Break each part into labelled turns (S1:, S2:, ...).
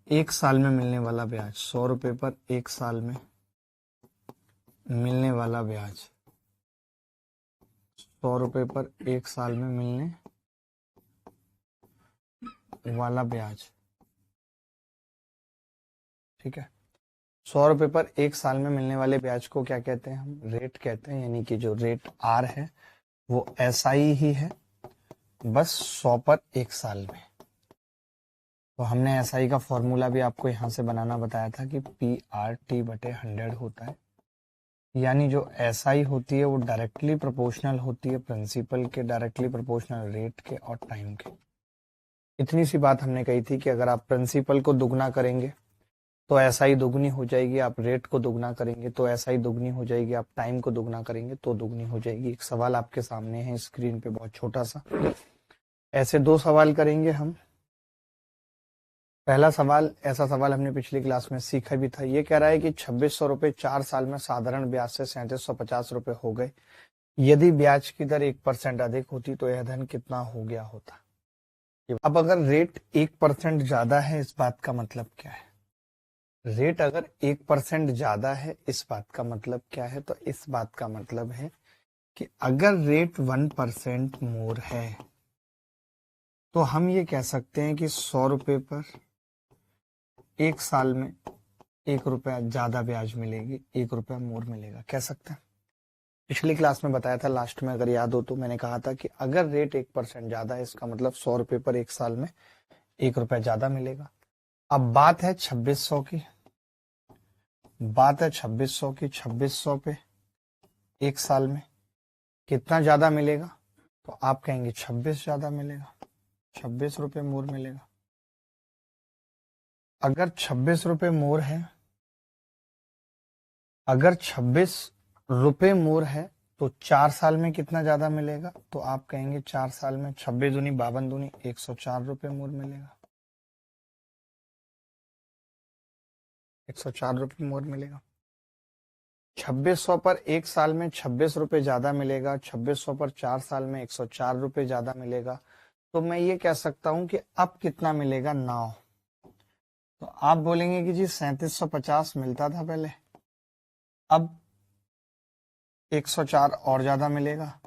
S1: एक साल में मिलने वाला ब्याज, 100 रुपए पर एक साल में मिलने वाला ब्याज, 100 रुपए पर एक साल में मिलने वाला ब्याज। ठीक है, 100 रुपए पर एक साल में मिलने वाले ब्याज को क्या कहते हैं? हम रेट कहते हैं। यानी कि जो रेट आर है वो एसआई ही है, बस 100 पर एक साल में। तो हमने एसआई का फॉर्मूला भी आपको यहां से बनाना बताया था कि पी आर टी बटे 100 होता है। यानी जो एसआई होती है वो डायरेक्टली प्रोपोर्शनल होती है प्रिंसिपल के, डायरेक्टली प्रोपोर्शनल रेट के और टाइम के। इतनी सी बात हमने कही थी कि अगर आप प्रिंसिपल को दुगना करेंगे तो एसआई दुगनी हो जाएगी, आप रेट को दुगना करेंगे तो एसआई दुगनी हो जाएगी, आप टाइम को दुगना करेंगे तो दुगनी हो जाएगी। एक सवाल आपके सामने है स्क्रीन पे, बहुत छोटा सा। ऐसे दो सवाल करेंगे हम। पहला सवाल, ऐसा सवाल हमने पिछली क्लास में सीखा भी था। ये कह रहा है कि 2600 रुपए 4 साल में साधारण ब्याज से 3750 रुपए हो गए। यदि ब्याज की दर 1% अधिक होती तो यह धन कितना हो गया होता? अब अगर रेट 1% ज्यादा है, इस बात का मतलब क्या है? रेट अगर 1% ज्यादा है, इस बात का मतलब क्या है? तो इस बात का मतलब है कि अगर रेट 1% मोर है तो हम ये कह सकते हैं कि 100 रुपए पर एक साल में 1 रुपया ज्यादा ब्याज मिलेगी, 1 रुपया मोर मिलेगा। कह सकते हैं। पिछली क्लास में बताया था, लास्ट में अगर याद हो तो मैंने कहा था कि अगर रेट 1% ज्यादा है इसका मतलब 100 रुपए पर एक साल में 1 रुपया ज्यादा मिलेगा। अब बात है 2600 की, बात है 2600 की। 2600 पे एक साल में कितना ज्यादा मिलेगा? तो आप कहेंगे 26 ज्यादा मिलेगा, 26 रुपए मोर मिलेगा। अगर 26 रुपए मोर है, अगर 26 रुपए मोर है तो 4 साल में कितना ज्यादा मिलेगा? तो आप कहेंगे 4 साल में 26 दूनी 52 दूनी 104 रुपए मोर मिलेगा, 104 रुपए मोर मिलेगा। 2600 पर एक साल में 26 रुपए ज्यादा मिलेगा, 2600 पर 4 साल में 104 रुपए ज्यादा मिलेगा। तो मैं ये कह सकता हूं कि अब कितना मिलेगा? 9। तो आप बोलेंगे कि जी 3750 मिलता था पहले, अब 104 और ज्यादा मिलेगा,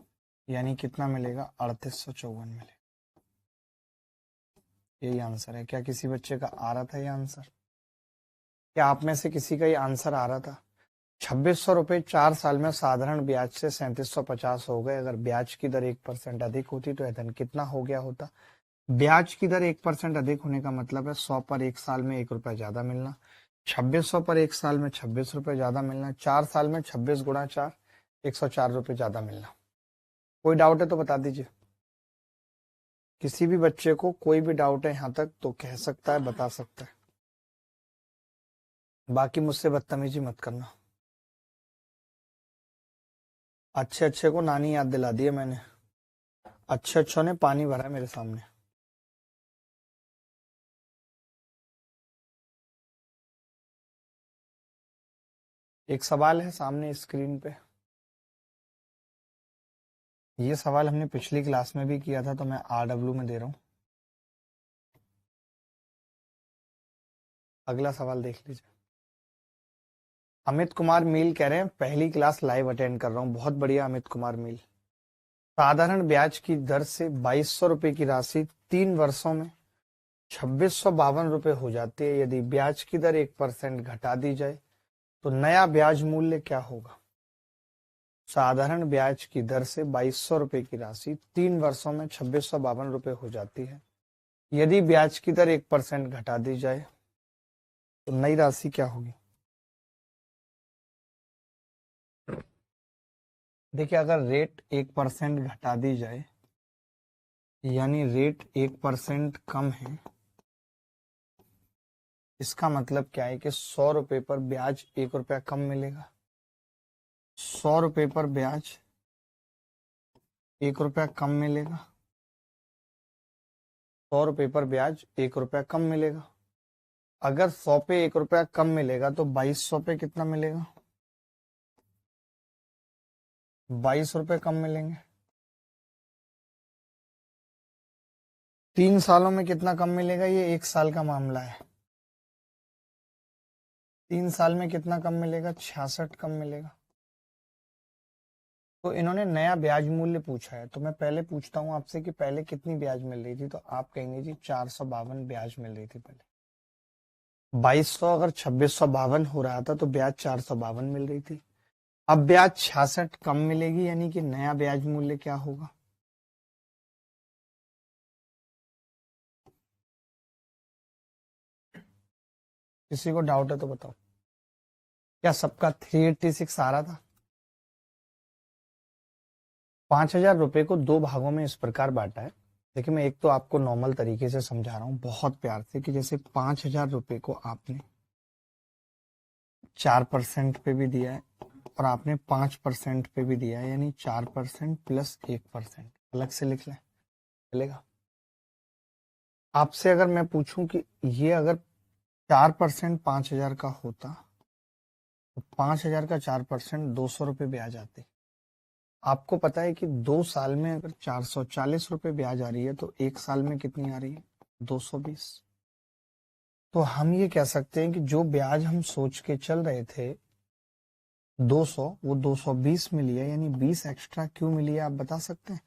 S1: यानी कितना मिलेगा? 3854 मिलेगा। यही आंसर है। क्या किसी बच्चे का आ रहा था ये आंसर? क्या आप में से किसी का ये आंसर आ रहा था? 2600 रुपए 4 साल में साधारण ब्याज से 3750 हो गए। अगर ब्याज की दर 1% अधिक होती तो यह धन कितना हो गया होता? ब्याज की दर 1% अधिक होने का मतलब है 100 पर एक साल में 1 रुपया ज्यादा मिलना, 2600 पर एक साल में 26 रुपए ज्यादा मिलना, 4 साल में 26 गुणा 4 104 रुपए ज्यादा मिलना। कोई डाउट है तो बता दीजिए। किसी भी बच्चे को कोई भी डाउट है यहाँ तक तो कह सकता है, बता सकता है। बाकी मुझसे बदतमीजी मत करना। अच्छे अच्छे को नानी याद दिला दी है मैंने। अच्छे अच्छों ने पानी भरा मेरे सामने। एक सवाल है सामने स्क्रीन पे। ये सवाल हमने पिछली क्लास में भी किया था तो मैं RW में दे रहा हूं। अगला सवाल देख लीजिए। अमित कुमार मील कह रहे हैं पहली क्लास लाइव अटेंड कर रहा हूं। बहुत बढ़िया अमित कुमार मील। साधारण ब्याज की दर से 2200 रुपए की राशि 3 वर्षों में 2652 रुपए हो जाती है। यदि ब्याज की दर 1% घटा दी जाए तो नया ब्याज मूल्य क्या होगा? साधारण ब्याज की दर से 2200 रुपए की राशि 3 वर्षों में 2652 रुपए हो जाती है। यदि ब्याज की दर 1% घटा दी जाए तो नई राशि क्या होगी? देखिए, अगर रेट 1% घटा दी जाए, यानी रेट 1% कम है, इसका मतलब क्या है कि 100 रुपए पर ब्याज 1 रुपया कम मिलेगा। 100 रुपए पर ब्याज 1 रुपया कम मिलेगा। 100 रुपए पर ब्याज 1 रुपया कम मिलेगा। अगर 100 पे 1 रुपया कम मिलेगा तो 2200 पे कितना मिलेगा? 22 रुपए कम मिलेंगे। 3 सालों में कितना कम मिलेगा? ये 1 साल का मामला है। 3 साल में कितना कम मिलेगा? 66 कम मिलेगा। तो इन्होंने नया ब्याज मूल्य पूछा है, तो मैं पहले पूछता हूँ आपसे कि पहले कितनी ब्याज मिल रही थी, तो आप कहेंगे जी 452 ब्याज मिल रही थी पहले। 2200 अगर 2652 हो रहा था तो ब्याज 452 मिल रही थी। अब ब्याज 66 कम मिलेगी, यानी कि नया ब्याज मूल्य क्या होगा? किसी को डाउट है तो बताओ। क्या सबका 386 आ रहा था? 5000 रुपए को दो भागों में इस प्रकार बांटा है। देखिए मैं एक तो आपको नॉर्मल तरीके से समझा रहा हूँ बहुत प्यार से, कि जैसे 5000 रुपए को आपने 4% पे भी दिया है और आपने 5% पे भी दिया है, यानी 4% प्लस 1%। अलग से लिख लें, चलेगा? आपसे अगर मैं पूछूं कि ये अगर 4% 5000 का होता तो 5000 का 4% 200 रुपये ब्याज आते। आपको पता है कि 2 साल में अगर 440 रुपये ब्याज आ रही है तो एक साल में कितनी आ रही है? 220। तो हम ये कह सकते हैं कि जो ब्याज हम सोच के चल रहे थे 200, वो 220 मिली है, यानी 20 एक्स्ट्रा क्यों मिली है आप बता सकते हैं?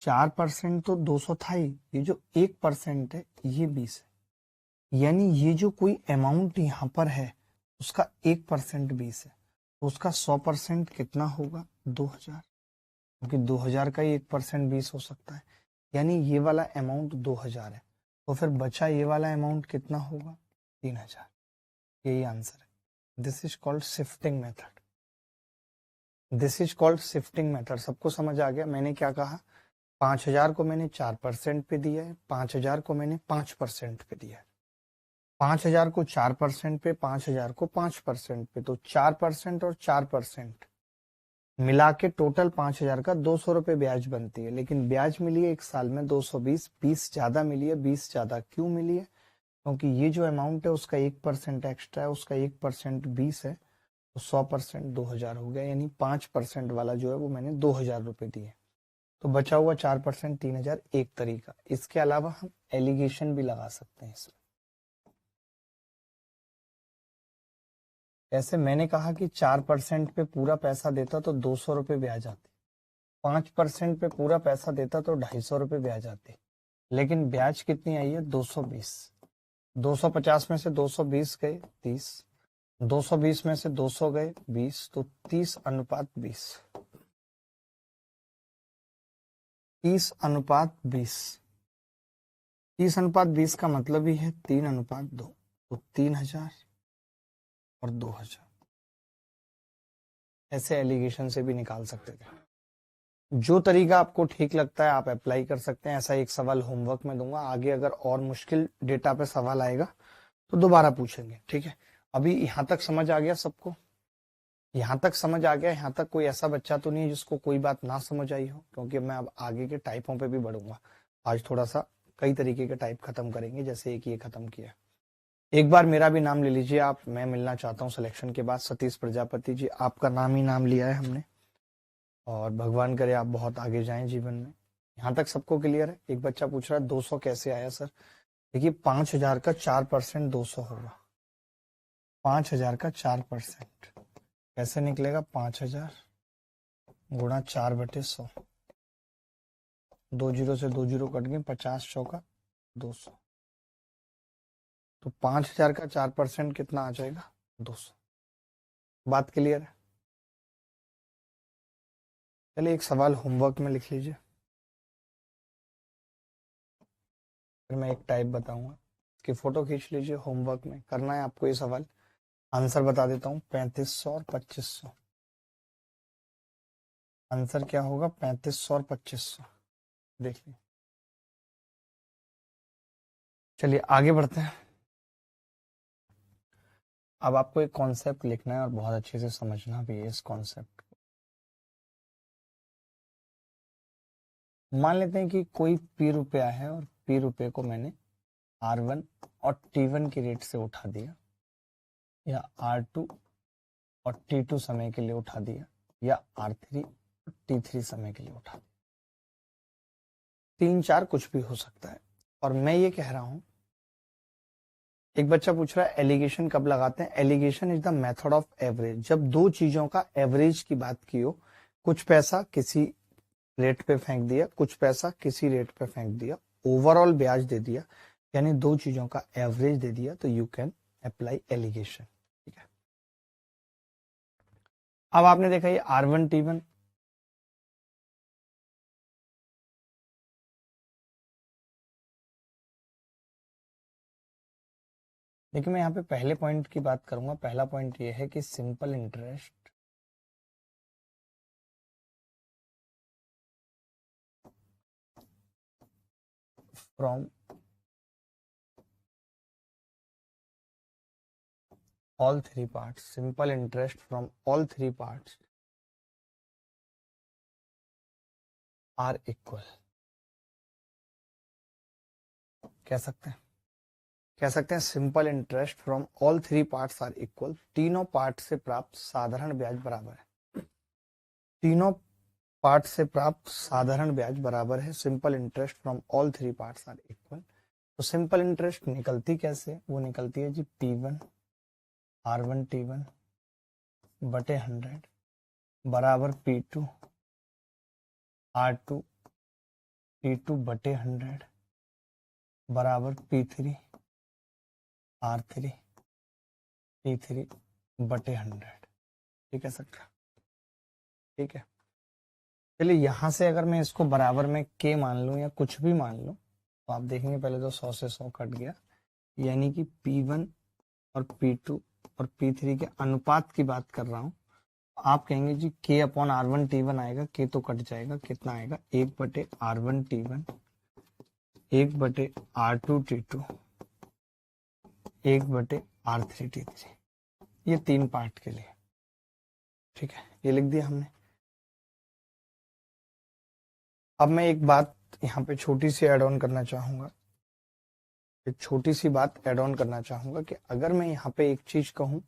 S1: 4% तो 200 था ही, ये जो 1% है ये 20 है, यानी ये जो कोई अमाउंट यहाँ पर है उसका 1% 20 है, तो उसका 100% कितना होगा? 2000, क्योंकि 2000 का ही 1% 20 हो सकता है, यानी ये वाला अमाउंट 2000 है। तो फिर बचा ये वाला अमाउंट कितना होगा? 3000। यही आंसर है। This is called shifting method. This is called shifting method. सबको समझ आ गया मैंने क्या कहा? 5000 को मैंने 4% पे दिया है, 5000 को मैंने 5% पे दिया है। 5000 को 4% पे, 5000 को 5% पे, तो 4% और 4% मिला के टोटल 5000 का 200 रुपये ब्याज बनती है। लेकिन ब्याज मिली है एक साल में 220, 20 ज्यादा मिली है। 20 ज्यादा क्यों मिली है? क्योंकि ये जो अमाउंट है उसका 1% एक्स्ट्रा है, उसका 1% 20 है, तो 100% 2000 हो गया, यानी 5% वाला जो है वो मैंने 2000 रुपये दिए। तो बचा हुआ 4% 3000 एक तरीका। इसके अलावा हम एलिगेशन भी लगा सकते हैं इसमें। ऐसे मैंने कहा कि 4% पे पूरा पैसा देता तो 200 रुपये ब्याज आते, 5% पे पूरा पैसा देता तो 250 रुपये ब्याज आते, लेकिन ब्याज कितनी आई है? 220। 250 में से 220 गए 30, 220 में से 200 गए 20, तो 30:20। 30:20। 30:20 का मतलब ही है 3:2, तो 3000 और 2000। ऐसे एलिगेशन से भी निकाल सकते थे। जो तरीका आपको ठीक लगता है आप अप्लाई कर सकते हैं। ऐसा एक सवाल होमवर्क में दूंगा, आगे अगर और मुश्किल डेटा पे सवाल आएगा तो दोबारा पूछेंगे, ठीक है? अभी यहाँ तक समझ आ गया सबको? यहाँ तक समझ आ गया? यहाँ तक कोई ऐसा बच्चा तो नहीं है जिसको कोई बात ना समझ आई हो? क्योंकि मैं अब आगे के टाइपों पे भी बढ़ूंगा। आज थोड़ा सा कई तरीके के टाइप खत्म करेंगे, जैसे एक ये खत्म किया। एक बार मेरा भी नाम ले लीजिए आप, मैं मिलना चाहता हूँ सिलेक्शन के बाद। सतीश प्रजापति जी, आपका नाम ही नाम लिया है हमने, और भगवान करे आप बहुत आगे जाएं जीवन में। यहाँ तक सबको क्लियर है? एक बच्चा पूछ रहा है 200 कैसे आया सर? देखिए 5000 का 4% 200 होगा। 5000 का 4% कैसे निकलेगा? 5000 गुणा 4/100। 2 जीरो से 2 जीरो कट गए, 50 चौका 200। तो 5000 का 4% कितना आ जाएगा? 200। बात क्लियर है? चलिए एक सवाल होमवर्क में लिख लीजिए, फिर मैं एक टाइप बताऊंगा। इसकी फोटो खींच लीजिए, होमवर्क में करना है आपको ये सवाल। आंसर बता देता हूँ, 3500 और 2500। आंसर क्या होगा? 3500 और 2500। देखिए, चलिए आगे बढ़ते हैं। अब आपको एक कॉन्सेप्ट लिखना है और बहुत अच्छे से समझना भी है इस कॉन्सेप्ट को। मान लेते हैं कि कोई पी रुपया है और पी रुपये को मैंने R1 और T1 की रेट से उठा दिया, या R2 और T2 समय के लिए उठा दिया, या R3 और T3 समय के लिए उठा दिया। 3 4 कुछ भी हो सकता है। और मैं ये कह रहा हूं एक बच्चा पूछ रहा है एलिगेशन कब लगाते हैं। Alligation is the method of average. जब दो चीजों का एवरेज की बात की हो, कुछ पैसा किसी रेट पे फेंक दिया, कुछ पैसा किसी रेट पे फेंक दिया, ओवरऑल ब्याज दे दिया, यानी दो चीजों का एवरेज दे दिया, तो यू कैन अप्लाई एलिगेशन। ठीक है, अब आपने देखा ये R1 T1, देखिए मैं यहाँ पे पहले पॉइंट की बात करूंगा। पहला पॉइंट ये है कि simple interest from all three parts, simple interest from all three parts are equal। कह सकते हैं simple interest from all three parts are equal. तीनों पार्ट से प्राप्त साधारण ब्याज बराबर है। तीनों पार्ट से प्राप्त साधारण ब्याज बराबर है। Simple interest from all three parts are equal. तो सिंपल इंटरेस्ट निकलती कैसे, वो निकलती है जी P1 R1 T1 बटे 100 बराबर P2 R2 T2 बटे 100 बराबर P3 R3 T3 बटे 100। ठीक है सर, ठीक है। चलिए यहां से अगर मैं इसको बराबर में K मान लूं या कुछ भी मान लूं, तो आप देखेंगे पहले तो 100 से 100 कट गया, यानी कि P1 और P2 और P3 के अनुपात की बात कर रहा हूं। आप कहेंगे जी K अपॉन R1 T1 आएगा, K तो कट जाएगा, कितना आएगा 1 बटे R1 T1 1 बटे R2 T2 1 बटे R3 T3। ये तीन पार्ट के लिए। ठीक है, ये लिख दिया हमने। अब मैं एक बात यहाँ पे छोटी सी ऐड ऑन करना चाहूंगा, एक छोटी सी बात ऐड ऑन करना चाहूंगा कि अगर मैं यहाँ पे एक चीज कहूं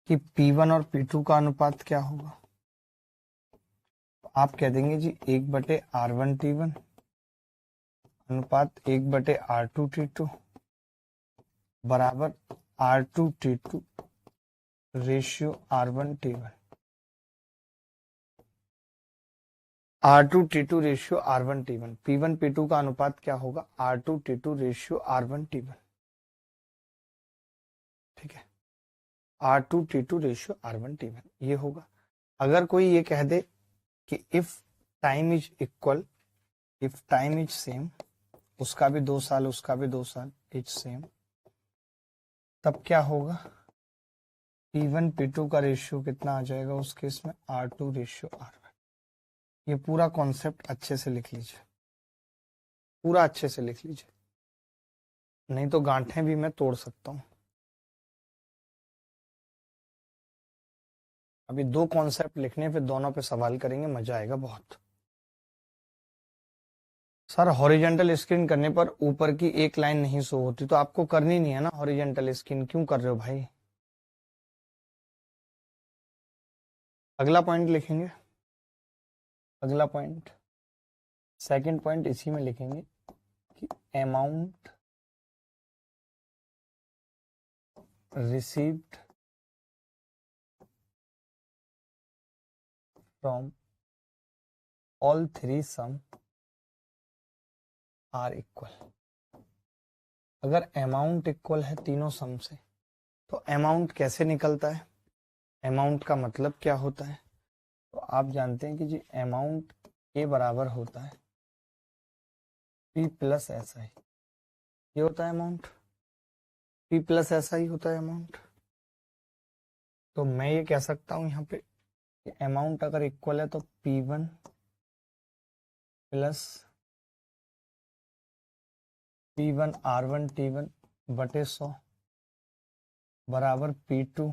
S1: कि P1 और P2 का अनुपात क्या होगा, तो आप कह देंगे जी 1 बटे R1 T1 अनुपात 1 बटे R2 T2 बराबर R2 T2 ratio R1 T1। R2 T2 ratio R1 T1। P1 P2 का अनुपात क्या होगा, R2 T2 ratio R1 T1। ठीक है, R2 T2 ratio R1 T1 ये होगा। अगर कोई ये कह दे कि if time is equal, if time is same, उसका भी 2 साल उसका भी 2 साल इज सेम, तब क्या होगा, P1 P2 का रेशियो कितना आ जाएगा उस केस में, R2 रेशियो R1। ये पूरा कॉन्सेप्ट अच्छे से लिख लीजिए, पूरा अच्छे से लिख लीजिए, नहीं तो गांठें भी मैं तोड़ सकता हूं। अभी दो कॉन्सेप्ट लिखने पे दोनों पे सवाल करेंगे, मजा आएगा बहुत। सर हॉरिजेंटल स्क्रीन करने पर ऊपर की एक लाइन नहीं शो होती, तो आपको करनी नहीं है ना हॉरिजेंटल स्क्रीन, क्यों कर रहे हो भाई। अगला पॉइंट लिखेंगे, अगला पॉइंट सेकंड पॉइंट इसी में लिखेंगे कि amount received from all three sum are equal. अगर अमाउंट इक्वल है तीनों सम से, तो अमाउंट कैसे निकलता है, अमाउंट का मतलब क्या होता है, तो आप जानते हैं कि जी अमाउंट के बराबर होता है P प्लस SI। ये होता है अमाउंट, P प्लस SI होता है अमाउंट। तो मैं ये कह सकता हूं यहाँ पे अमाउंट अगर इक्वल है तो P1 plus P1 R1 T1 बटे 100 बराबर P2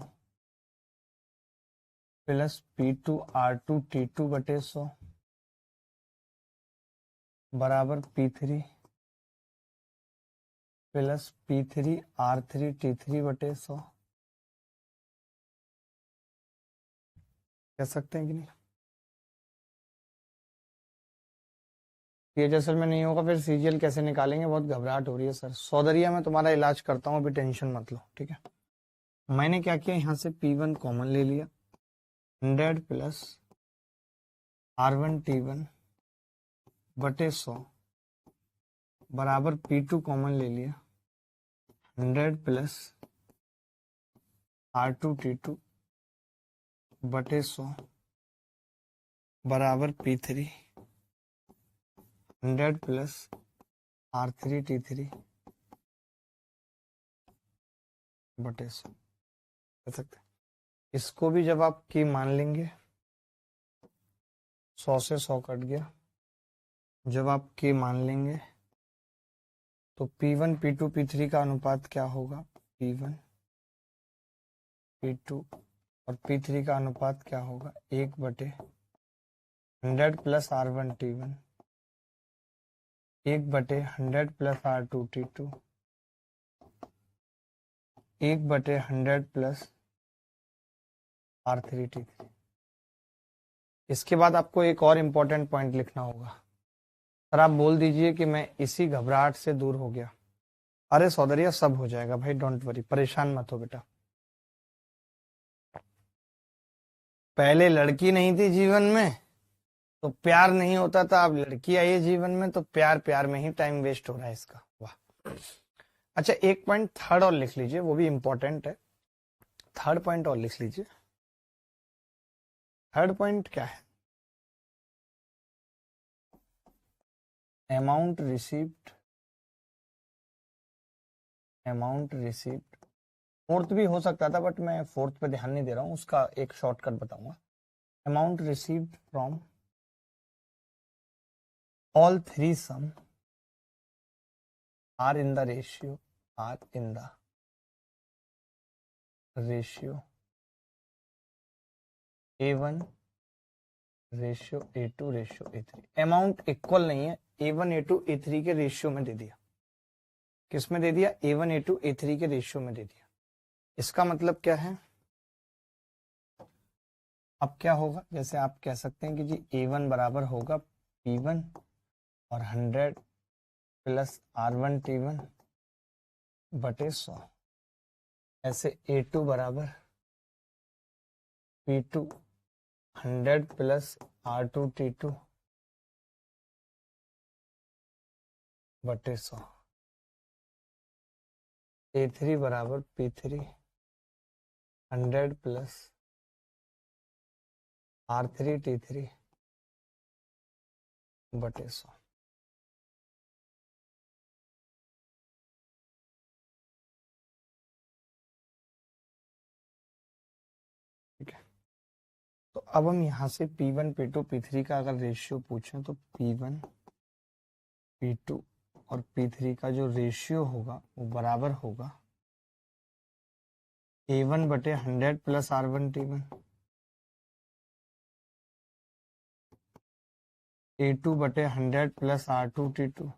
S1: plus P2 R2 T2 बटे 100 बराबर P3 plus P3 R3 T3 बटे 100। कह सकते हैं कि नहीं, सीएचएसएल में नहीं होगा फिर सीजीएल कैसे निकालेंगे? बहुत घबराहट हो रही है सर। सौदरिया में तुम्हारा इलाज करता हूँ, अभी टेंशन मत लो, ठीक है। मैंने क्या किया, यहाँ से P1 कॉमन ले लिया, 100 प्लस R1T1 बटे 100 बराबर P2 कॉमन ले लिया, 100 प्लस R2T2 बटे 100 बराबर P3, 100 प्लस R3T3 बटे 100 कर सकते। इसको भी जब आप की मान लेंगे, 100 से 100 कट गया, जब आप की मान लेंगे तो P1 P2 P3 का अनुपात क्या होगा? P1 P2 और P3 का अनुपात क्या होगा? 1/100 plus R1T1 1/100 plus R2T2 1/100 plus R3T3। इसके बाद आपको एक और इम्पोर्टेंट पॉइंट लिखना होगा। सर आप बोल दीजिए कि मैं इसी घबराहट से दूर हो गया। अरे सौदरिया सब हो जाएगा भाई, डोंट वरी, परेशान मत हो बेटा। पहले लड़की नहीं थी जीवन में तो प्यार नहीं होता था, अब लड़की आई है जीवन में तो प्यार प्यार में ही टाइम वेस्ट हो रहा है इसका। वाह। अच्छा एक पॉइंट थर्ड और लिख लीजिए, वो भी इंपॉर्टेंट है। थर्ड पॉइंट और लिख लीजिए। थर्ड पॉइंट क्या है? Amount received, amount received fourth भी हो सकता था बट मैं फोर्थ पे ध्यान नहीं दे रहा हूं, उसका एक शॉर्टकट बताऊंगा। Amount received from all three sum are in the ratio, are in the ratio A1 ratio A2 ratio A3। Amount equal नहीं है, A1 A2 A3 के रेशियो में दे दिया। किस में दे दिया? A1 A2 A3 के रेशियो में दे दिया। इसका मतलब क्या है? अब क्या होगा, जैसे आप कह सकते हैं कि जी A1 बराबर होगा P1 और 100 प्लस R1T1 बटे 100। ऐसे A2 बराबर P2 100 प्लस R2T2 बटे 100। A3 बराबर P3 100 प्लस R3T3 बटे 100। ठीक है, तो अब हम यहां से P1 P2 P3 का अगर रेशियो पूछें तो P1 P2 और P3 का जो रेशियो होगा वो बराबर होगा A1 बटे 100 प्लस R1T1 A2 बटे 100 प्लस R2T2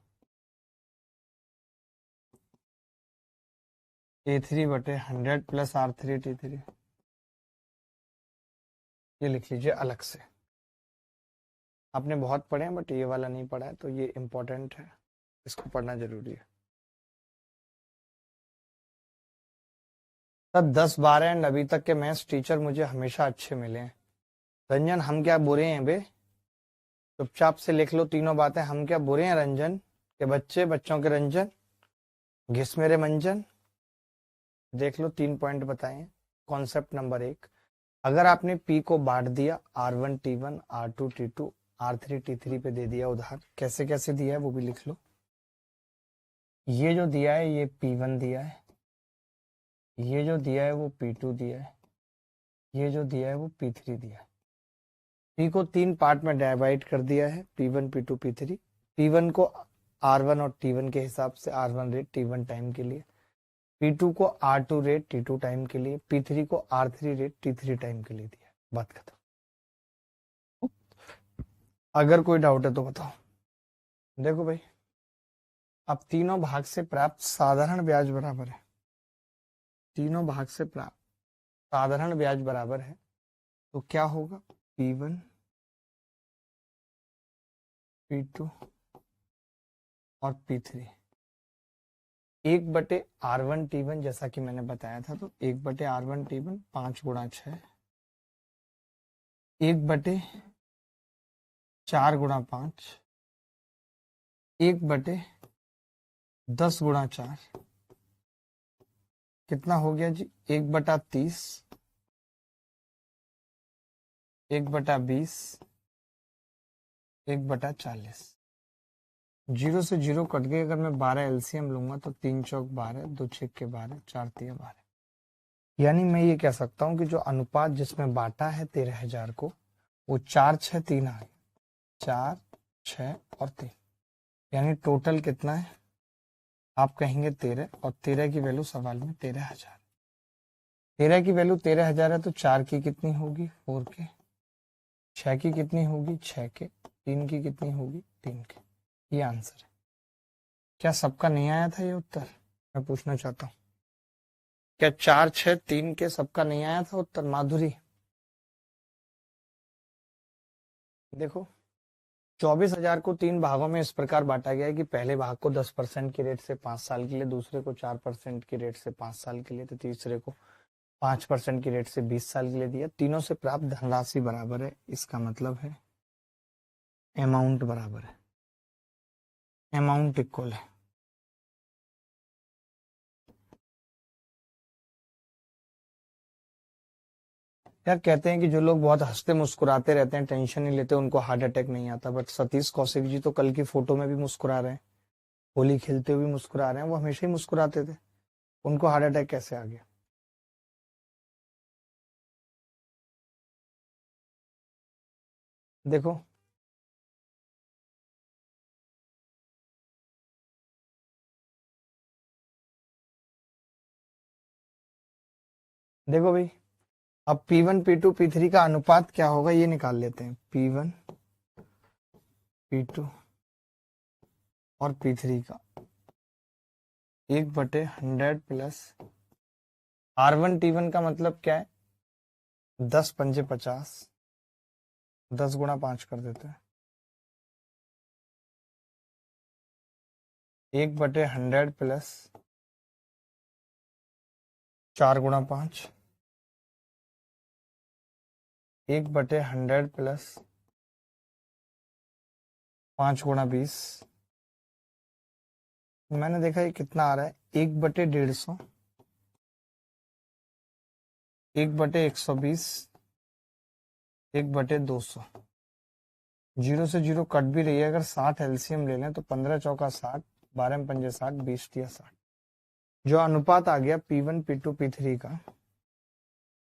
S1: A3 बटे 100 प्लस R3T3। ये लिख लीजिए अलग से। आपने बहुत पढ़े हैं बट ये वाला नहीं पढ़ा है, तो ये इंपॉर्टेंट है, इसको पढ़ना जरूरी है। तब 10-12 एंड अभी तक के मैथ्स टीचर मुझे हमेशा अच्छे मिले हैं। रंजन हम क्या बुरे हैं बे? चुपचाप से लिख लो तीनों बातें। हम क्या बुरे हैं रंजन के बच्चे, बच्चों के रंजन, घिस मेरे मंजन। देख लो 3 पॉइंट बताए। कॉन्सेप्ट नंबर 1, अगर आपने P को बांट दिया R1T1 R2T2 R3T3 पे दे दिया उधार, कैसे कैसे दिया है वो भी लिख लो। ये जो दिया है ये P1 दिया है, ये जो दिया है वो P2 दिया है, ये जो दिया है वो P3 दिया है। P को 3 पार्ट में डिवाइड कर दिया है, P1 P2 P3। P1 को R1 और T1 के हिसाब से, R1 रेट T1 टाइम के लिए, P2 को R2 रेट T2 टाइम के लिए, P3 को R3 रेट T3 टाइम के लिए दिया। बात खत्म। अगर कोई डाउट है तो बताओ। देखो भाई, अब तीनों भाग से प्राप्त साधारण ब्याज बराबर है, तीनों भाग से प्राप्त साधारण ब्याज बराबर है, तो क्या होगा? P1 P2 और P3। 1/R1T1 जैसा कि मैंने बताया था, तो 1/R1T1 5 गुणा 6, 1/4 गुणा 5, 1/10 गुणा 4, कितना हो गया जी? 1/30, 1/20, 1/40। 0 से 0 कट गए। अगर मैं 12 एलसीएम लूंगा तो 3 चौक 12, 2 छेक के 12, 4 तिया 12। यानी मैं ये कह सकता हूँ कि जो अनुपात जिसमें बांटा है 13,000 को, वो 4, 6, 3 आ गया। 4, 6 और 3, यानी टोटल कितना है? आप कहेंगे 13, और 13 की वैल्यू सवाल में 13,000। 13 की वैल्यू 13,000 है, तो 4 की कितनी होगी? 4 के। 6 की कितनी होगी? 6 के। 3 की कितनी होगी? 3 के। ये आंसर है। क्या सबका नहीं आया था ये उत्तर? मैं पूछना चाहता हूँ, क्या 4, 6, 3 के सबका नहीं आया था उत्तर? माधुरी देखो, 24,000 को 3 भागों में इस प्रकार बांटा गया है कि पहले भाग को 10% की रेट से 5 साल के लिए, दूसरे को 4% की रेट से 5 साल के लिए, तो तीसरे को 5% की रेट से 20 साल के लिए दिया। तीनों से प्राप्त धनराशि बराबर है। इसका मतलब है अमाउंट बराबर है, अमाउंट इक्वल है। यार कहते हैं कि जो लोग बहुत हंसते मुस्कुराते रहते हैं, टेंशन नहीं लेते, उनको हार्ट अटैक नहीं आता। बट सतीश कौशिक जी तो कल की फोटो में भी मुस्कुरा रहे हैं, होली खेलते हुए मुस्कुरा रहे हैं। वो हमेशा ही मुस्कुराते थे, उनको हार्ट अटैक कैसे आ गया? देखो, देखो भाई, अब P1, P2, P3 का अनुपात क्या होगा ये निकाल लेते हैं। P1, P2 और P3 का 1/100 प्लस R1T1 का मतलब क्या है? 10 पंजे 50, 10 गुणा 5 कर देते हैं। 1/100 प्लस 4 गुणा 5, 1/100 प्लस 5 गुणा 20। मैंने देखा ये कितना आ रहा है? 1/150, 1/120, 1/200। 0 से 0 कट भी रही है। अगर 60 एलसीएम ले लें तो 15 चौका 60, 12 पंजे 60, 20 तिया 60। जो अनुपात आ गया P1, P2, P3 का,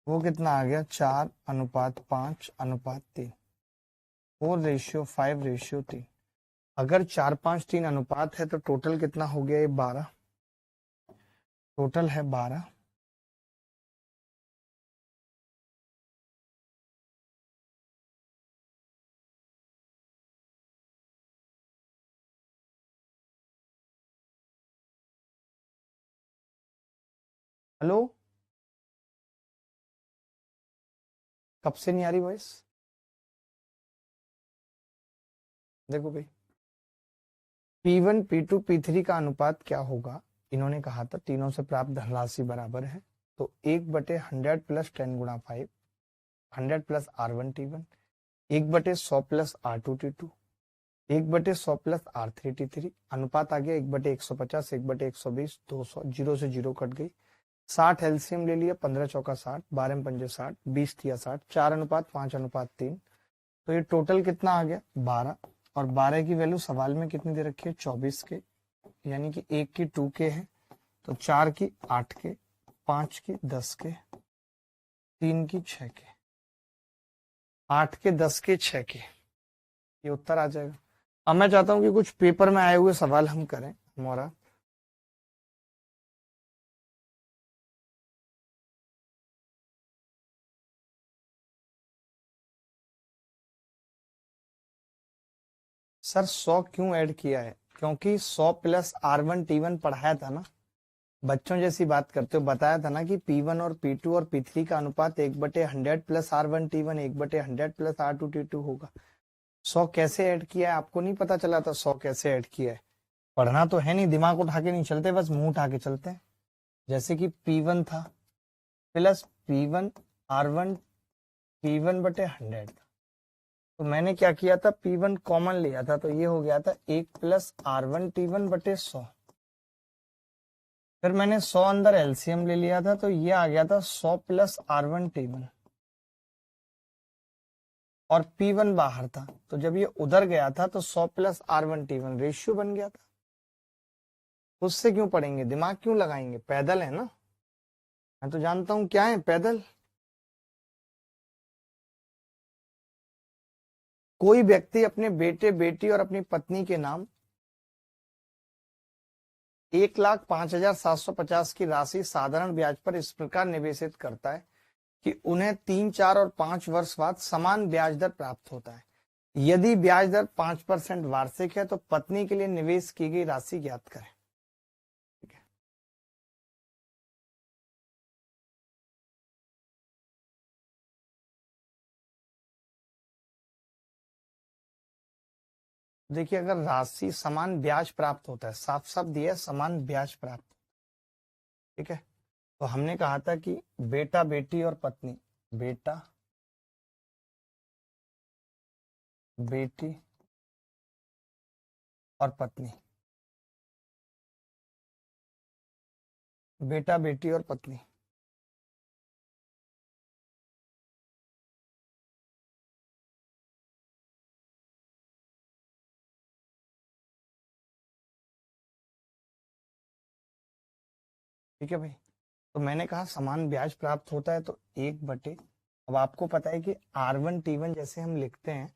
S1: वो कितना आ गया? 4:5:3, 4:5:3। अगर 4:5:3 अनुपात है तो टोटल कितना हो गया? ये 12, टोटल है 12। हेलो, कब से नहीं आ रही वॉइस? देखो भाई, P1, P2, P3 का अनुपात क्या होगा? इन्होंने कहा था तीनों से प्राप्त धनराशि बराबर है, तो 1/100 प्लस 10 गुणा 5, 100 plus R1T1, 1/100 plus R2T2, 1/100 plus R3T3। अनुपात आ गया 1/150, 1/120, 200। 0 से 0 कट गई। 60 एलसीएम ले लिया, 15 चौका 60, 12 पंजे 60, 20 तिया 60, 4:5:3। तो ये टोटल कितना आ गया? 12। और 12 की वैल्यू सवाल में कितनी दे रखी है? 24 के। यानी कि 1 की 2 के है, तो 4 की 8 के, 5 की 10 के, 3 की 6 के, 8 के, 10 के, 6 के, ये उत्तर आ जाएगा। अब मैं चाहता हूं कि कुछ पेपर में आए हुए सवाल हम करें। मोरा, सर 100 क्यों ऐड किया है? क्योंकि 100 प्लस R1T1 पढ़ाया था ना, बच्चों जैसी बात करते हो। बताया था ना कि P1 और P2 और P3 का अनुपात 1/100 प्लस R1T1, 1/100 प्लस R2T2 होगा। 100 कैसे ऐड किया है? आपको नहीं पता चला था 100 कैसे ऐड किया है? पढ़ना तो है नहीं, दिमाग उठा के नहीं चलते, बस मुंह उठा के चलते हैं। जैसे कि P1 था प्लस P1 R1 P1 बटे 100 था, तो मैंने क्या किया था, P1 कॉमन लिया था, तो ये हो गया था 1 प्लस R1 T1 बटे 100। फिर मैंने 100 अंदर एलसीएम ले लिया था, तो ये आ गया था 100 प्लस R1 T1, और P1 बाहर था, तो जब ये उधर गया था तो 100 प्लस R1 T1 रेशियो बन गया था। उससे क्यों पढ़ेंगे, दिमाग क्यों लगाएंगे, पैदल है ना, मैं तो जानता हूं क्या है पैदल। कोई व्यक्ति अपने बेटे बेटी और अपनी पत्नी के नाम 1,05,750 की राशि साधारण ब्याज पर इस प्रकार निवेशित करता है कि उन्हें 3, 4 और 5 वर्ष बाद समान ब्याज दर प्राप्त होता है। यदि ब्याज दर 5% वार्षिक है तो पत्नी के लिए निवेश की गई राशि ज्ञात करें। ठीक है, देखिए अगर राशि समान ब्याज प्राप्त होता है, साफ साफ दिया समान ब्याज प्राप्त, ठीक है, तो हमने कहा था कि बेटा बेटी और पत्नी, बेटा बेटी और पत्नी, बेटा बेटी और पत्नी, ठीक है भाई। तो मैंने कहा समान ब्याज प्राप्त होता है तो 1/, अब आपको पता है कि R1 T1 जैसे हम लिखते हैं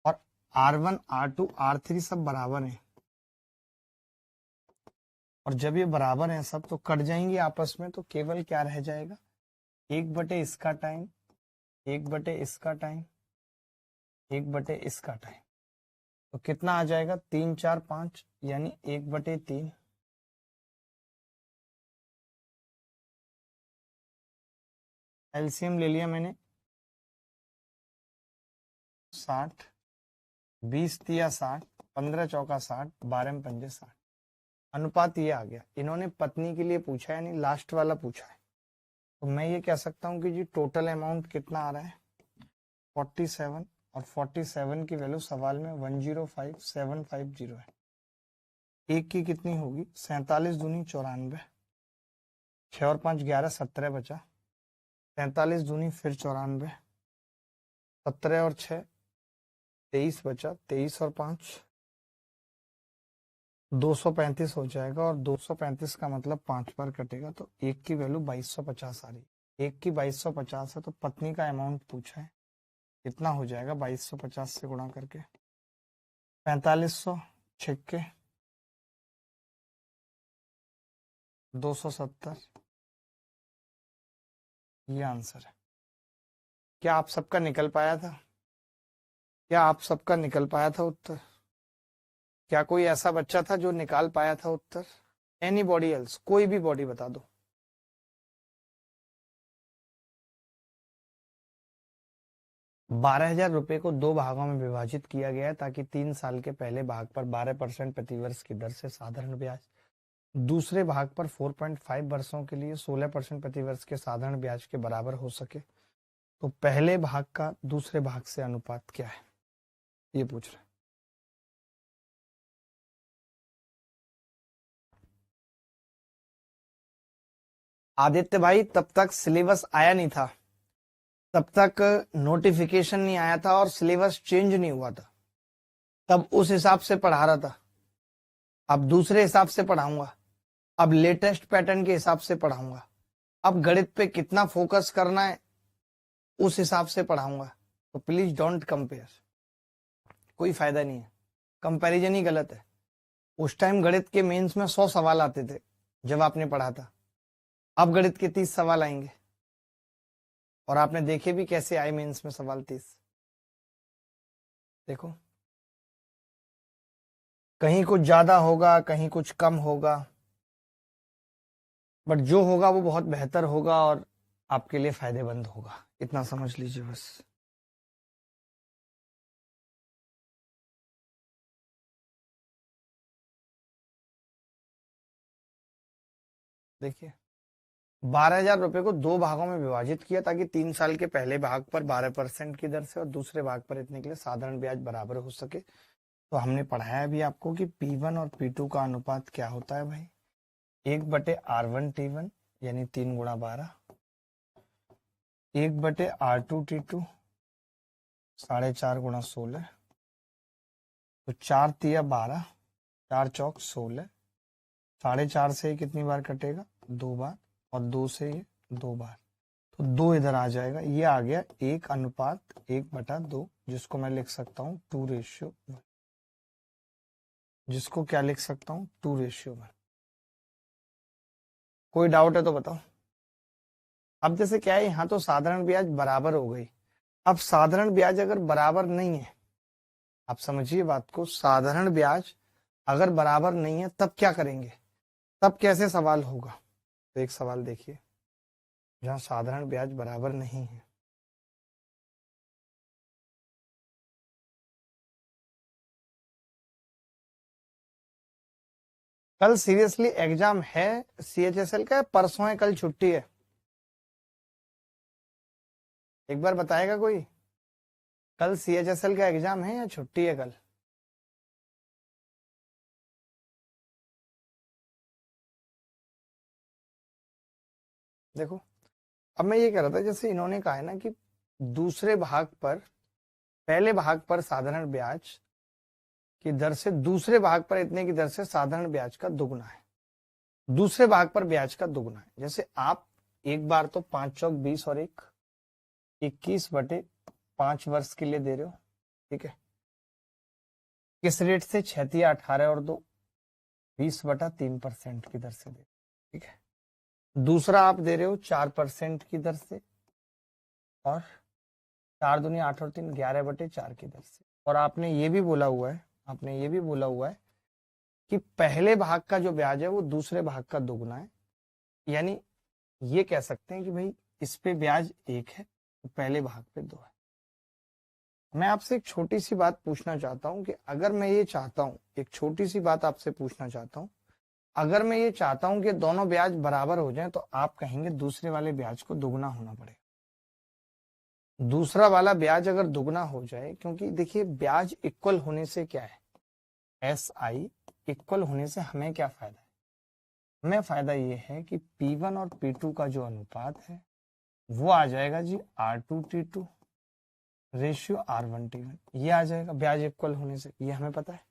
S1: और R1 R2 R3 सब बराबर हैं, और जब ये बराबर हैं सब तो कट जाएंगे आपस में, तो केवल क्या रह जाएगा, 1/, इसका टाइम 1/, इसका टाइम 1/, इसका टाइम, तो कितना आ जाएगा, 3, 4, 5, यानी 1/3। एलसीएम ले लिया मैंने, 60, 20 तिया 60, 15 चौका 60, 12 पंजे 60, अनुपात ये आ गया। इन्होंने पत्नी के लिए पूछा है, यानी लास्ट वाला पूछा है, तो मैं ये कह सकता हूँ कि जी टोटल अमाउंट कितना आ रहा है, 47, और 47 की वैल्यू सवाल में 105750 है। एक की कितनी होगी, 47 दूनी 94, 6 और 5 11, 17 बचा, 43 दूनी फिर 94, 17 और 6 23 बचा, 23 और 5 235 हो जाएगा, और 235 का मतलब 5 बार कटेगा, तो एक की वैल्यू 2250 आ रही है। एक की 2250 है, तो पत्नी का अमाउंट पूछा है, कितना हो जाएगा, 2250 से गुणा करके 4500 छिक्के 270, ये आंसर है। क्या आप सबका निकल पाया था, क्या आप सबका निकल पाया था उत्तर, क्या कोई ऐसा बच्चा था जो निकाल पाया था उत्तर, एनी बॉडी एल्स, कोई भी बॉडी बता दो। 12,000 रुपए को 2 भागों में विभाजित किया गया है ताकि 3 साल के पहले भाग पर 12% प्रतिवर्ष की दर से साधारण ब्याज, दूसरे भाग पर 4.5 वर्षों के लिए 16% प्रतिवर्ष के साधारण ब्याज के बराबर हो सके। तो पहले भाग का दूसरे भाग से अनुपात क्या है, ये पूछ रहे। आदित्य भाई तब तक सिलेबस आया नहीं था, तब तक नोटिफिकेशन नहीं आया था और सिलेबस चेंज नहीं हुआ था, तब उस हिसाब से पढ़ा रहा था। अब दूसरे हिसाब से पढ़ाऊंगा, अब लेटेस्ट पैटर्न के हिसाब से पढ़ाऊंगा, अब गणित पे कितना फोकस करना है उस हिसाब से पढ़ाऊंगा। तो प्लीज डोंट कंपेयर, कोई फायदा नहीं है, कंपैरिजन ही गलत है। उस टाइम गणित के मेंस में 100 सवाल आते थे जब आपने पढ़ा था, अब गणित के 30 सवाल आएंगे, और आपने देखे भी कैसे आए मेंस में सवाल 30। देखो कहीं कुछ ज्यादा होगा, कहीं कुछ कम होगा, बट जो होगा वो बहुत बेहतर होगा और आपके लिए फायदेमंद होगा, इतना समझ लीजिए बस। देखिए 12,000 रुपए को 2 भागों में विभाजित किया ताकि 3 साल के पहले भाग पर 12% की दर से और दूसरे भाग पर इतने के लिए साधारण ब्याज बराबर हो सके। तो हमने पढ़ाया भी आपको कि P1 और P2 का अनुपात क्या होता है भाई, 1/R1T1 यानी 3 गुणा 12, 1/R2T2 4.5 गुणा 16, तो 4 तिया 12, 4 चौक 16, 4.5 से कितनी बार कटेगा, 2 बार, और 2 से ये 2 बार, तो 2 इधर आ जाएगा। ये आ गया 1:1/2, जिसको मैं लिख सकता हूँ 2:1, जिसको क्या लिख सकता हूँ 2:1। कोई डाउट है तो बताओ। अब जैसे क्या है, यहाँ तो साधारण ब्याज बराबर हो गई। अब साधारण ब्याज अगर बराबर नहीं है, आप समझिए बात को, साधारण ब्याज अगर बराबर नहीं है तब क्या करेंगे, तब कैसे सवाल होगा। तो एक सवाल देखिए जहां साधारण ब्याज बराबर नहीं है, कल सीरियसली एग्जाम है CHSL का, परसों है, कल छुट्टी है, एक बार बताएगा कोई, कल CHSL का एग्जाम है या छुट्टी है कल। देखो अब मैं ये कह रहा था, जैसे इन्होंने कहा है ना कि दूसरे भाग पर, पहले भाग पर साधारण ब्याज की दर से दूसरे भाग पर इतने की दर से साधारण ब्याज का दुगुना है, दूसरे भाग पर ब्याज का दुगुना है। जैसे आप एक बार तो 5 चौक 20 और 1 21/5 वर्ष के लिए दे रहे हो, ठीक है, किस रेट से, 6 18 और 2 20/3% की दर से दे, ठीक है। दूसरा आप दे रहे हो 4% की दर से, और 4 दूनी 8 और 3 11/4 की दर से, और आपने ये भी बोला हुआ है, आपने ये भी बोला हुआ है कि पहले भाग का जो ब्याज है वो दूसरे भाग का दुगुना है। यानी ये कह सकते हैं कि भाई इस पे ब्याज 1 है तो पहले भाग पे 2 है। मैं आपसे एक छोटी सी बात पूछना चाहता हूं कि अगर मैं ये चाहता हूं, एक छोटी सी बात आपसे पूछना चाहता हूं, अगर मैं ये चाहता हूं कि दोनों ब्याज बराबर हो जाएं, तो आप कहेंगे दूसरे वाले ब्याज को दुगुना होना पड़ेगा। दूसरा वाला ब्याज अगर दुगुना हो जाए, क्योंकि देखिए ब्याज इक्वल होने से क्या है, SI इक्वल होने से हमें क्या फायदा है, हमें फायदा ये है कि P1 और P2 का जो अनुपात है वो आ जाएगा जी R2T2 रेशियो R1T1, ये आ जाएगा ब्याज इक्वल होने से, ये हमें पता है।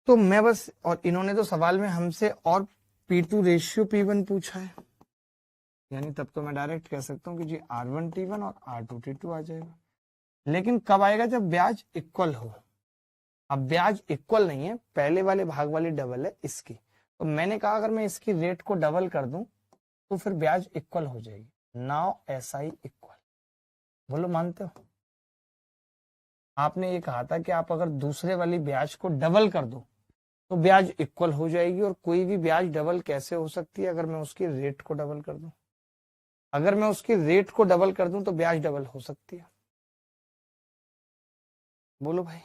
S1: तो मैं बस, और इन्होंने तो सवाल में हमसे और P2 रेशियो P1 पूछा है, यानी तब तो मैं डायरेक्ट कह सकता हूँ कि जी R1T1 और R2T2 आ जाएगा। लेकिन कब आएगा, जब ब्याज इक्वल हो। अब ब्याज इक्वल नहीं है, पहले वाले भाग वाली डबल है इसकी, तो मैंने कहा अगर मैं इसकी रेट को डबल कर दूं तो फिर ब्याज इक्वल हो जाएगी। नाउ SI इक्वल, बोलो मानते हो। आपने ये कहा था कि आप अगर दूसरे वाली ब्याज को डबल कर दो तो ब्याज इक्वल हो जाएगी, और कोई भी ब्याज डबल कैसे हो सकती है, अगर मैं उसकी रेट को डबल कर दूं, अगर मैं उसकी रेट को डबल कर दूं तो ब्याज डबल हो सकती है। बोलो भाई,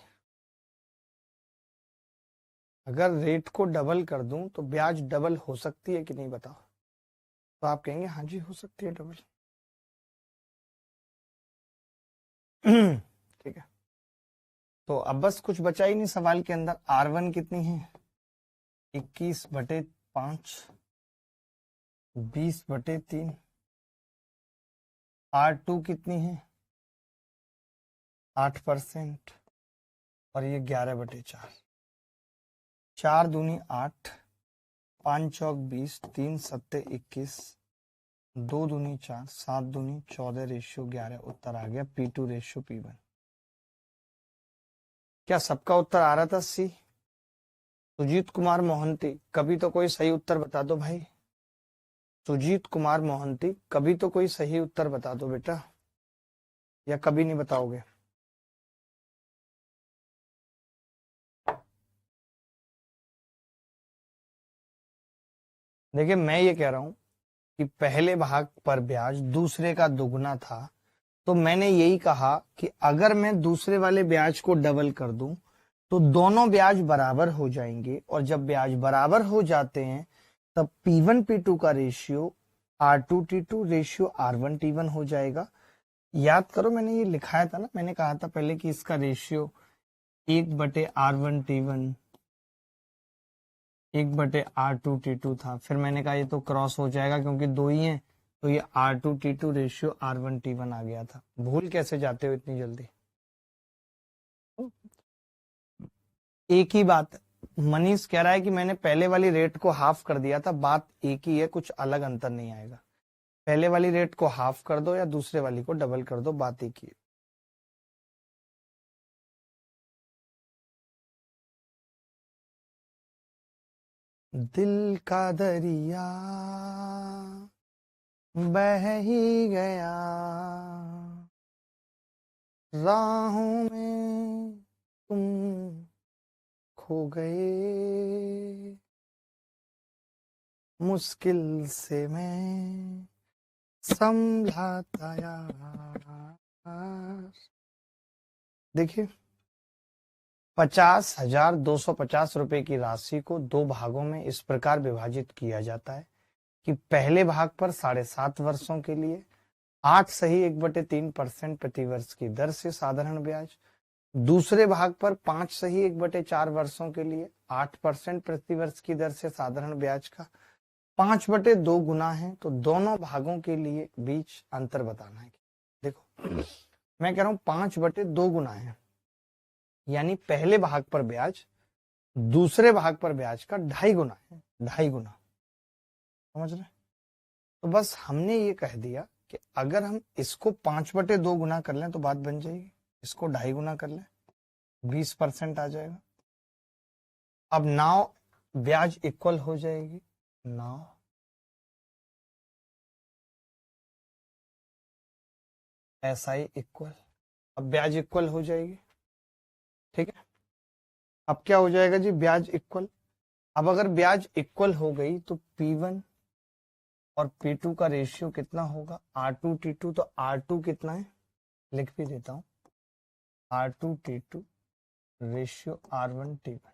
S1: अगर रेट को डबल कर दूं तो ब्याज डबल हो सकती है कि नहीं, बताओ। तो आप कहेंगे हाँ जी हो सकती है डबल। ठीक है, तो अब बस कुछ बचा ही नहीं सवाल के अंदर। R1 कितनी है, 21/5, 20/3। R2 कितनी है, 8%, और ये 11/4। 4 दूनी 8, 5 चौक 20, 3 सत्ते 21, 2 दूनी 4, 7 दूनी 14 रेशियो 11। उत्तर आ गया P2 रेशियो P1। क्या सबका उत्तर आ रहा था C? सुजीत कुमार मोहंती, कभी तो कोई सही उत्तर बता दो भाई। सुजीत कुमार मोहंती, कभी तो कोई सही उत्तर बता दो बेटा, या कभी नहीं बताओगे। देखिए मैं ये कह रहा हूं कि पहले भाग पर ब्याज दूसरे का दुगुना था, तो मैंने यही कहा कि अगर मैं दूसरे वाले ब्याज को डबल कर दूं तो दोनों ब्याज बराबर हो जाएंगे, और जब ब्याज बराबर हो जाते हैं तब P1 P2 का रेशियो R2T2 रेशियो R1T1 हो जाएगा। याद करो मैंने ये लिखाया था ना, मैंने कहा था पहले कि इसका रेशियो 1/R1T1 1/R2T2 था। फिर मैंने कहा ये तो क्रॉस हो जाएगा क्योंकि दो ही हैं, तो ये R2T2 रेशियो R1T1 आ गया था। भूल कैसे जाते हो इतनी जल्दी? एक ही बात। मनीष कह रहा है कि मैंने पहले वाली रेट को हाफ कर दिया था, बात एक ही है, कुछ अलग अंतर नहीं आएगा। पहले वाली रेट को हाफ कर दो या दूसरे वाली को डबल कर दो, बात एक ही है। दिल का दरिया बह ही गया, राहों में तुम खो गए, मुश्किल से मैं संभलाता यार। देखिए, 50,250 रुपए की राशि को दो भागों में इस प्रकार विभाजित किया जाता है कि पहले भाग पर 7.5 वर्षों के लिए 8 सही 1/3% प्रतिवर्ष की दर से साधारण ब्याज, दूसरे भाग पर 5 सही 1/4 वर्षों के लिए 8% प्रतिवर्ष की दर से साधारण ब्याज का 5/2 गुना है। तो दोनों भागों के लिए बीच अंतर बताना है। देखो मैं कह रहा हूं 5/2 गुना है, यानी पहले भाग पर ब्याज दूसरे भाग पर ब्याज का 2.5 गुना है, 2.5 गुना। समझ रहे? तो बस हमने ये कह दिया कि अगर हम इसको 5/2 गुना कर लें तो बात बन जाएगी, इसको 2.5 गुना कर लें 20% आ जाएगा। अब नाव ब्याज इक्वल हो जाएगी, नाव SI इक्वल, अब ब्याज इक्वल हो जाएगी। ठीक है, अब क्या हो जाएगा जी, ब्याज इक्वल। अब अगर ब्याज इक्वल हो गई तो P1 और P2 का रेशियो कितना होगा, R2T2। तो R2 कितना है, लिख भी देता हूं, R2T2 रेशियो R1T1।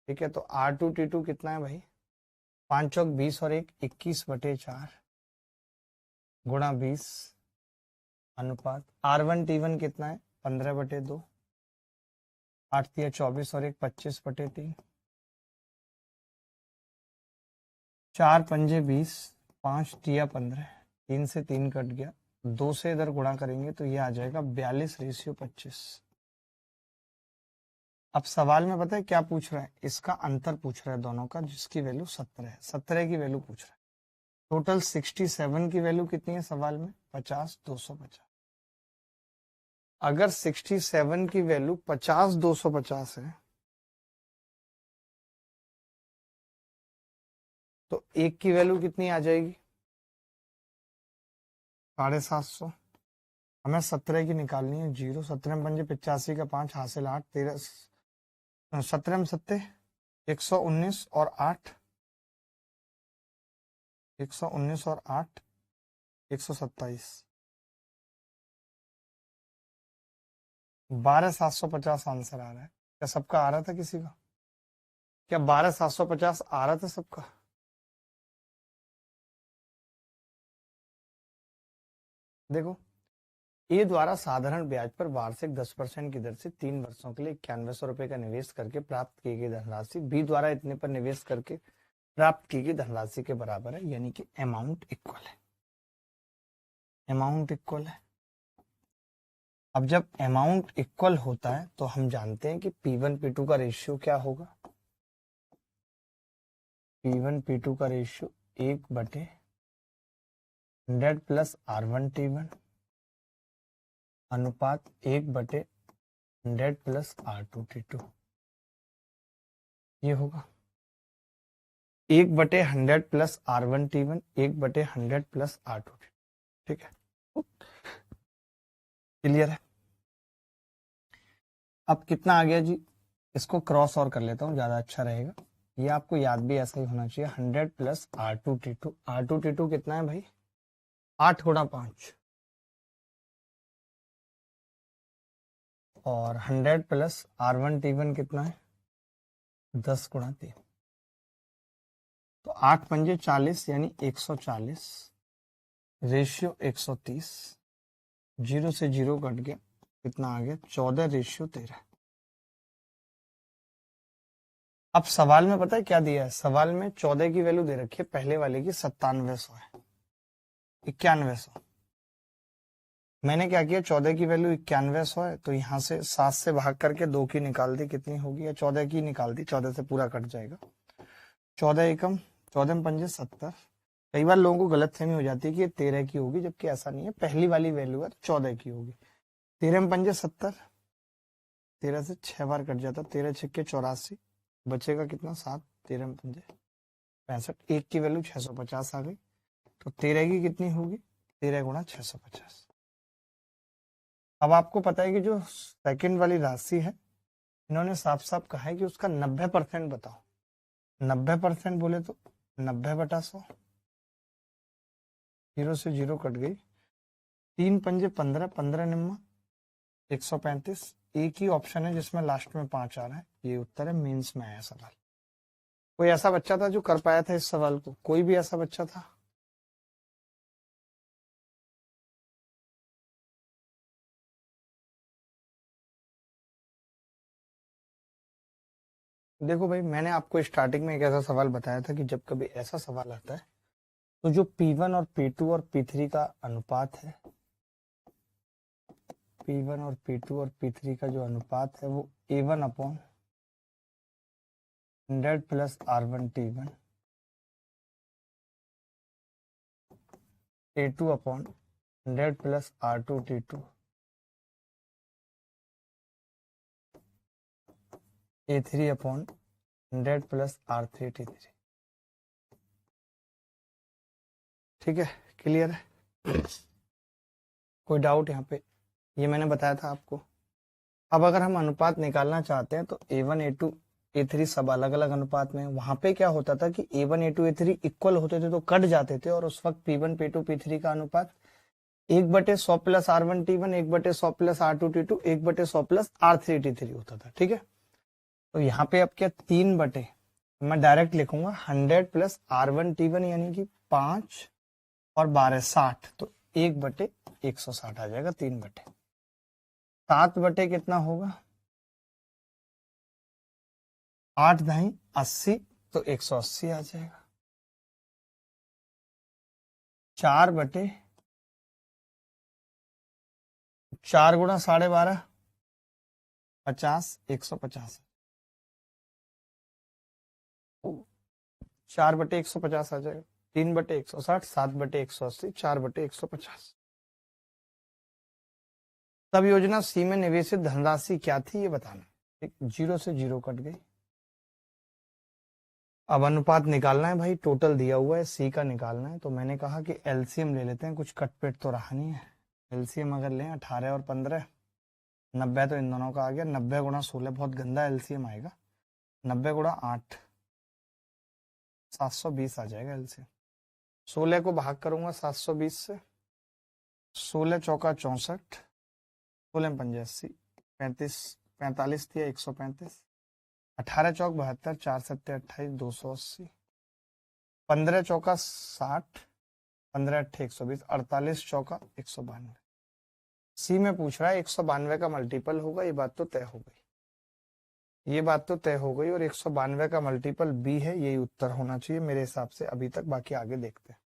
S1: ठीक है, तो R2T2 कितना है भाई, 5 चौक 20 और 1 21/4 गुणा 20 अनुपात R1T1 कितना है 15/2, 8 तिया 24 और 1 25/3, 4 पंजे 20, 5 तिया 15, 3 से 3 कट गया, 2 से इधर गुणा करेंगे तो ये आ जाएगा 42/25। अब सवाल में पता है क्या पूछ रहा है, इसका अंतर पूछ रहा है दोनों का, जिसकी वैल्यू 17 है, 17 की वैल्यू पूछ रहा है। टोटल 67 की वैल्यू कितनी है सवाल में, 50 250। अगर 67 की वैल्यू 50 250 है तो एक की वैल्यू कितनी आ जाएगी, 750। हमें 17 की निकालनी है, 0 17 पंजे 85 का 5 हासिल 8 13 17 में 7 119 और 8 119 और 8 127, 12,750 आंसर आ रहा है। क्या सबका आ रहा था किसी का, क्या 12,750 आ रहा था सबका? देखो, ए द्वारा साधारण ब्याज पर वार्षिक 10% की दर से 3 वर्षों के लिए 9100 रुपए का निवेश करके प्राप्त की गई धनराशि बी द्वारा इतने पर निवेश करके प्राप्त की गई धनराशि के बराबर है, यानी कि अमाउंट इक्वल है, अमाउंट इक्वल है। अब जब अमाउंट इक्वल होता है तो हम जानते हैं कि P1 P2 का रेशियो क्या होगा, P1 P2 का रेशियो 1/100 प्लस R1T1 अनुपात 1/100 प्लस R2T2, ये होगा 1/100 प्लस R1T1 1/100 प्लस R2T2। ठीक है, क्लियर है? अब कितना आ गया जी, इसको क्रॉस और कर लेता हूं, ज्यादा अच्छा रहेगा, ये आपको याद भी ऐसा ही होना चाहिए। 100 प्लस R2T2, R2T2 कितना है भाई, 8 गुणा 5, और 100 प्लस R1T1 कितना है 10 गुणा 3। तो 8 पंजे 40 यानी 140, रेशियो 130, 0 से 0 कट गया, कितना आ गया 14 रेशियो 13। अब सवाल में पता है क्या दिया है, सवाल में 14 की वैल्यू दे रखी है, पहले वाले की 9700 है, 9100। मैंने क्या किया, 14 की वैल्यू 9100 है तो यहां से 7 से भाग करके 2 की निकाल दी, कितनी होगी, या 14 की निकाल दी, 14 से पूरा कट जाएगा। 14 एकम 14 पंजे 70। कई बार लोगों को गलतफहमी हो जाती है कि ये 13 की होगी, जबकि ऐसा नहीं है, पहली वाली वैल्यू है तो 14 की होगी। 13 पंजे 70, 13 से 6 बार कट जाता, 13 छक्के 84, बचेगा कितना 7, 13 पंजे 65, एक की वैल्यू 650 आ गई। तो 13 की कितनी होगी, 13 गुणा 650। अब आपको पता है कि जो सेकंड वाली राशि है, इन्होंने साफ साफ कहा है कि उसका 90% बताओ। 90% बोले तो 90/100, 0 से 0 कट गई, 3 पंजे 15, 15 निम्मा 135। एक ही ऑप्शन है जिसमें लास्ट में 5 आ रहा है, ये उत्तर है, मेंस में आया सवाल। कोई ऐसा बच्चा था जो कर पाया था इस सवाल को, कोई भी ऐसा बच्चा था? देखो भाई, मैंने आपको स्टार्टिंग में एक ऐसा सवाल बताया था कि जब कभी ऐसा सवाल आता है तो जो P1 और P2 और P3 का अनुपात है, P1 और P2 और P3 का जो अनुपात है वो A1/100 plus R1T1, A2/100 plus R2T2, A3/100 plus R3T3। ठीक है, क्लियर है? कोई डाउट यहाँ पे? ये मैंने बताया था आपको। अब अगर हम अनुपात निकालना चाहते हैं तो A1 A2 A3 सब अलग अलग अनुपात में, वहां पे क्या होता था कि A1 A2 A3 इक्वल होते थे तो कट जाते थे, और उस वक्त P1 P2 P3 का अनुपात 1/100 plus R1T1, 1/100 plus R2T2, 1/100 plus R3T3 होता था। ठीक है, तो यहाँ पे अब क्या, 3/, मैं डायरेक्ट लिखूंगा 100 प्लस R1T1 यानी कि 5 और 12 60, तो 1/160 आ जाएगा, 3/, 7/ कितना होगा, 8 दाई 80, तो 180 आ जाएगा। 4/, 4 गुणा 12.5 50, 150, 4/150 आ जाएगा, 3/160, 7/180, 4/150। तब योजना सी में निवेशित धनराशि क्या थी ये बताना। ठीक, 0 से 0 कट गई। अब अनुपात निकालना है भाई, टोटल दिया हुआ है, सी का निकालना है, तो मैंने कहा कि एलसीएम ले लेते हैं, कुछ कटपेट तो रहा नहीं है। एलसीएम अगर लें 18 और 15, 90 तो इन दोनों का आ गया, 90 गुणा 16 बहुत गंदा एलसीएम आएगा, 90 गुणा 8 720 आ जाएगा एलसीएम। 16 को भाग करूंगा 720 से, 16 चौका 64, 16 पंजे 80, 35 45 दिया 135, 18 चौक 72, 4 सत्ते 28, 280, 15 चौका 60, 15 अट्ठे 120, 48 चौका 192। सी में पूछ रहा है 192 का मल्टीपल होगा, ये बात तो तय हो गई, ये बात तो तय हो गई, और 192 का मल्टीपल बी है, यही उत्तर होना चाहिए मेरे हिसाब से अभी तक, बाकी आगे देखते हैं।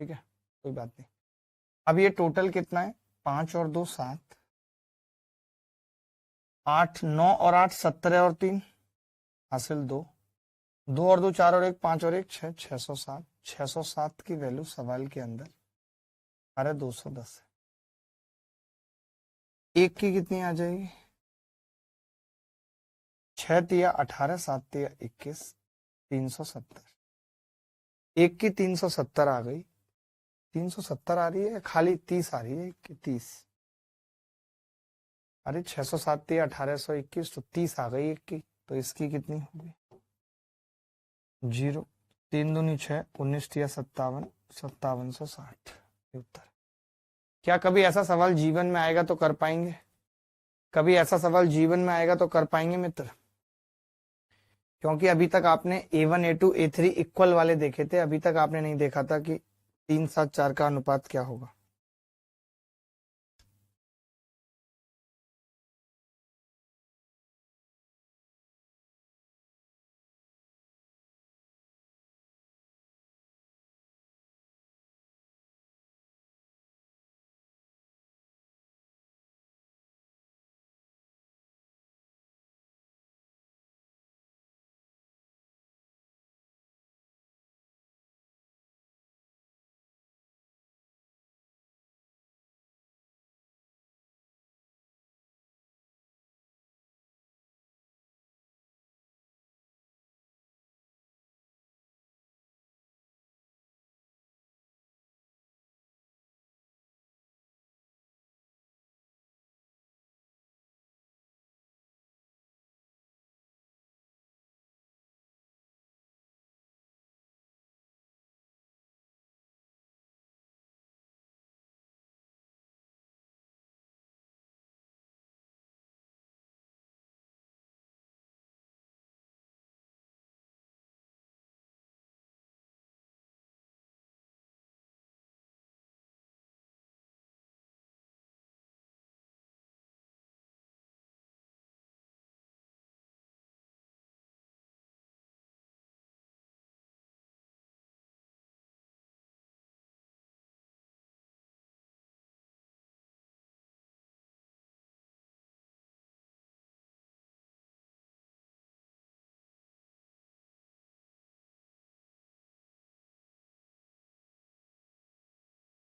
S1: ठीक है, कोई बात नहीं। अब ये टोटल कितना है, 5 और 2 7, 8 9 और 8 17 और 3 हासिल 2, 2 और 2 4 और 1 5 और 1 6, 607। 607 की वैल्यू सवाल के अंदर अरे 210 है। एक की कितनी आ जाएगी, 6 तिया 18, 7 तिया 21, 370। एक की 370 आ गई, 370 आ रही है, खाली 30 आ रही है कि 30, अरे 607 तिया 1821, तो 30 आ गई एक की, तो इसकी कितनी होगी 0, 3 दूनी 6, 19 तिया 57, 5760 उत्तर। क्या कभी ऐसा सवाल जीवन में आएगा तो कर पाएंगे, कभी ऐसा सवाल जीवन में आएगा तो कर पाएंगे मित्र? क्योंकि अभी तक आपने A1 A2 A3 इक्वल वाले देखे थे, अभी तक आपने नहीं देखा था कि 3 7 4 का अनुपात क्या होगा।